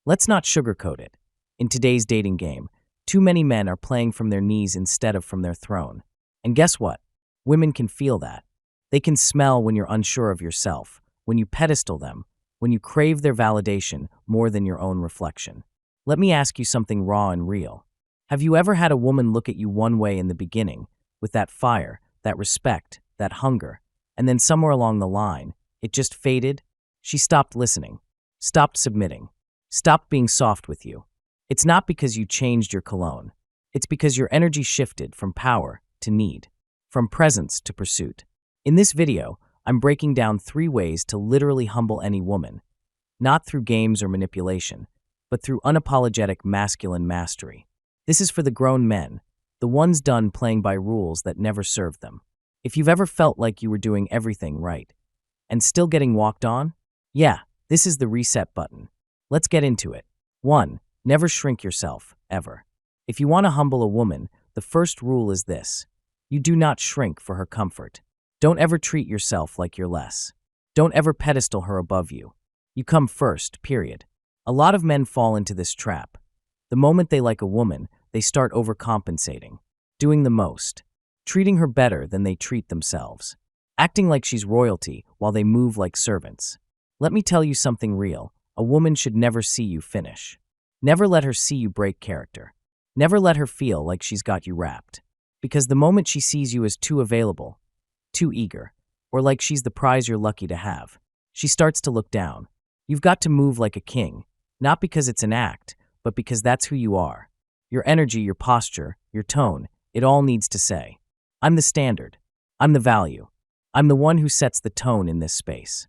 Let's not sugarcoat it. In today's dating game, too many men are playing from their knees instead of from their throne. And guess what? Women can feel that. They can smell when you're unsure of yourself, when you pedestal them, when you crave their validation more than your own reflection. Let me ask you something raw and real. Have you ever had a woman look at you one way in the beginning, with that fire, that respect, that hunger, and then somewhere along the line, it just faded? She stopped listening, stopped submitting, stopped being soft with you. It's not because you changed your cologne. It's because your energy shifted from power to need, from presence to pursuit. In this video, I'm breaking down 3 ways to literally humble any woman, not through games or manipulation, but through unapologetic masculine mastery. This is for the grown men, the ones done playing by rules that never served them. If you've ever felt like you were doing everything right and still getting walked on, yeah, this is the reset button. Let's get into it. 1. Never shrink yourself, ever. If you want to humble a woman, the first rule is this: you do not shrink for her comfort. Don't ever treat yourself like you're less. Don't ever pedestal her above you. You come first, period. A lot of men fall into this trap. The moment they like a woman, they start overcompensating, doing the most, treating her better than they treat themselves, acting like she's royalty while they move like servants. Let me tell you something real. A woman should never see you finish. Never let her see you break character. Never let her feel like she's got you wrapped. Because the moment she sees you as too available, too eager, or like she's the prize you're lucky to have, she starts to look down. You've got to move like a king, not because it's an act, but because that's who you are. Your energy, your posture, your tone, it all needs to say, I'm the standard. I'm the value. I'm the one who sets the tone in this space.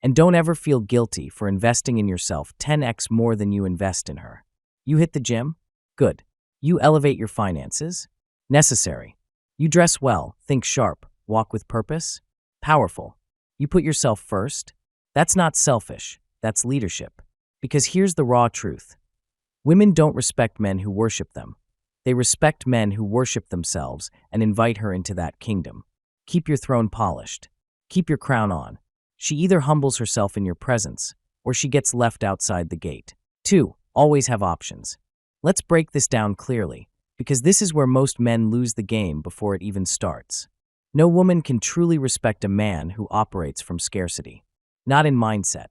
And don't ever feel guilty for investing in yourself 10x more than you invest in her. You hit the gym? Good. You elevate your finances? Necessary. You dress well, think sharp, walk with purpose? Powerful. You put yourself first? That's not selfish, that's leadership. Because here's the raw truth. Women don't respect men who worship them. They respect men who worship themselves and invite her into that kingdom. Keep your throne polished. Keep your crown on. She either humbles herself in your presence, or she gets left outside the gate. 2. Always have options. Let's break this down clearly, because this is where most men lose the game before it even starts. No woman can truly respect a man who operates from scarcity. Not in mindset,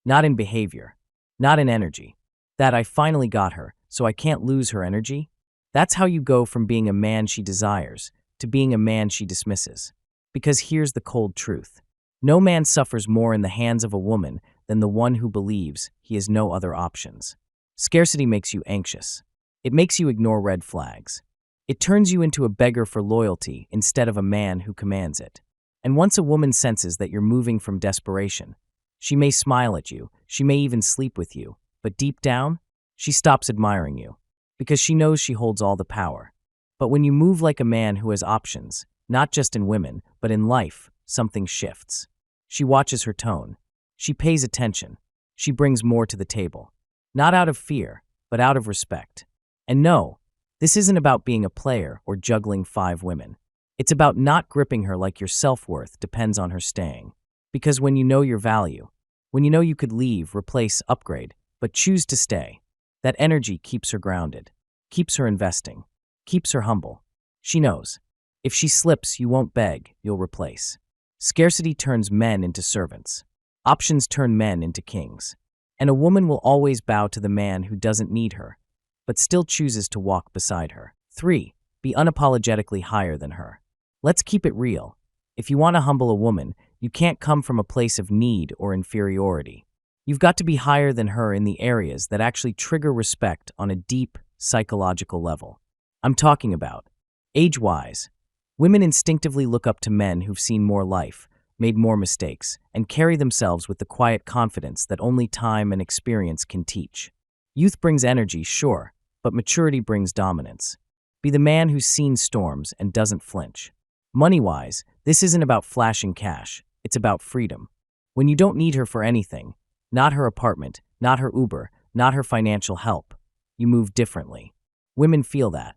not in behavior, not in energy. That I finally got her, so I can't lose her energy? That's how you go from being a man she desires to being a man she dismisses. Because here's the cold truth. No man suffers more in the hands of a woman than the one who believes he has no other options. Scarcity makes you anxious. It makes you ignore red flags. It turns you into a beggar for loyalty instead of a man who commands it. And once a woman senses that you're moving from desperation, she may smile at you, she may even sleep with you, but deep down, she stops admiring you, because she knows she holds all the power. But when you move like a man who has options, not just in women, but in life, something shifts. She watches her tone. She pays attention. She brings more to the table. Not out of fear, but out of respect. And no, this isn't about being a player or juggling 5 women. It's about not gripping her like your self-worth depends on her staying. Because when you know your value, when you know you could leave, replace, upgrade, but choose to stay, that energy keeps her grounded, keeps her investing, keeps her humble. She knows. If she slips, you won't beg, you'll replace. Scarcity turns men into servants. Options turn men into kings. And a woman will always bow to the man who doesn't need her, but still chooses to walk beside her. 3. Be unapologetically higher than her. Let's keep it real. If you want to humble a woman, you can't come from a place of need or inferiority. You've got to be higher than her in the areas that actually trigger respect on a deep, psychological level. I'm talking about age-wise. Women instinctively look up to men who've seen more life, made more mistakes, and carry themselves with the quiet confidence that only time and experience can teach. Youth brings energy, sure, but maturity brings dominance. Be the man who's seen storms and doesn't flinch. Money-wise, this isn't about flashing cash, it's about freedom. When you don't need her for anything, not her apartment, not her Uber, not her financial help, you move differently. Women feel that.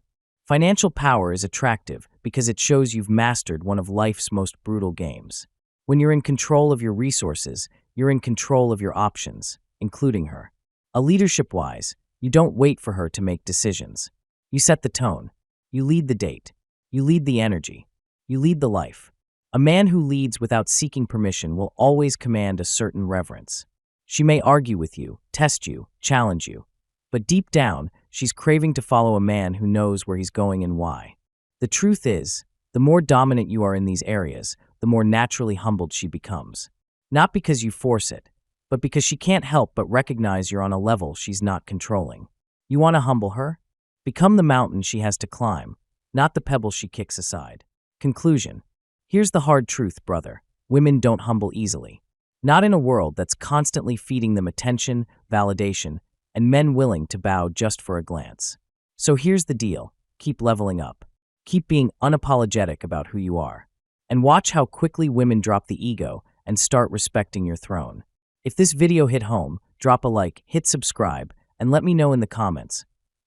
Financial power is attractive because it shows you've mastered one of life's most brutal games. When you're in control of your resources, you're in control of your options, including her. A leadership-wise, you don't wait for her to make decisions. You set the tone. You lead the date. You lead the energy. You lead the life. A man who leads without seeking permission will always command a certain reverence. She may argue with you, test you, challenge you, but deep down, she's craving to follow a man who knows where he's going and why. The truth is, the more dominant you are in these areas, the more naturally humbled she becomes. Not because you force it, but because she can't help but recognize you're on a level she's not controlling. You want to humble her? Become the mountain she has to climb, not the pebble she kicks aside. Conclusion. Here's the hard truth, brother. Women don't humble easily. Not in a world that's constantly feeding them attention, validation, and men willing to bow just for a glance. So here's the deal. Keep leveling up. Keep being unapologetic about who you are. And watch how quickly women drop the ego and start respecting your throne. If this video hit home, drop a like, hit subscribe, and let me know in the comments.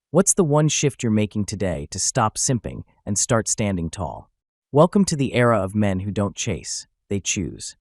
What's the one shift you're making today to stop simping and start standing tall? Welcome to the era of men who don't chase, they choose.